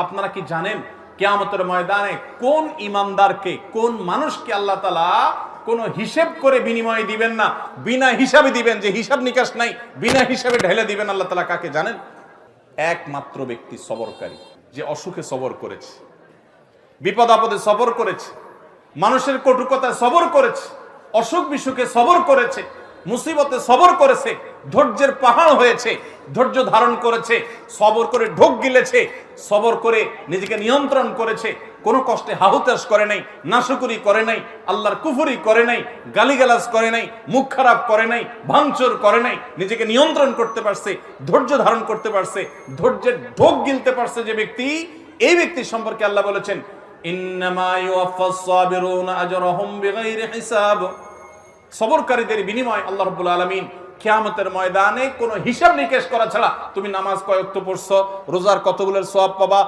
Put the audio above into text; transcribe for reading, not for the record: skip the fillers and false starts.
আপনারা কি জানেন কিয়ামতের ময়দানে কোন ইমানদারকে, কোন মানুষকে আল্লাহ তাআলা কোন হিসাব করে বিনিময় দিবেন না, বিনা হিসাবে দিবেন, যে হিসাব নিকাশ নাই, বিনা হিসাবে ঢেলে দিবেন আল্লাহ তাআলা কাকে জানেন? একমাত্র ব্যক্তি সবরকারী, যে অসুখে সবর করেছে, বিপদ আপদে সবর করেছে, মানুষের কটুকতায় সবর করেছে, অসুখ বিসুখে সবর করেছে, মুসিবতে সবর করেছে, ধৈর্যের পাহাড় হয়েছে, ধৈর্য ধারণ করেছে, সবর করে ঢোক গিলেছে, সবর করে নিজেকে নিয়ন্ত্রণ করেছে, কোনো কষ্টে হাহুতাশ করে নাই, নাশুকুরি করে নাই, আল্লাহর কুফরি করে নাই, গালিগালাজ করে নাই, মুখ খারাপ করে নাই, ভাঙচুর করে নাই, নিজেকে নিয়ন্ত্রণ করতে পারছে, ধৈর্য ধারণ করতে পারছে, ধৈর্যের ঢোক গিলতে পারছে যে ব্যক্তি, এই ব্যক্তি সম্পর্কে আল্লাহ বলেছেন ইন্নামা ইউওয়াফাস সাবিরুনা আজরাহুম বিগাইরি হিসাব। সবরকারীদের বিনিময় আল্লাহ রাব্বুল আলামিন কিয়ামতের ময়দানে কোনো হিসাব নিকেশ করা ছাড়া, তুমি নামাজ কয় ওয়াক্ত পড়ছো, রোজার কতগুলোর সওয়াব পাবা,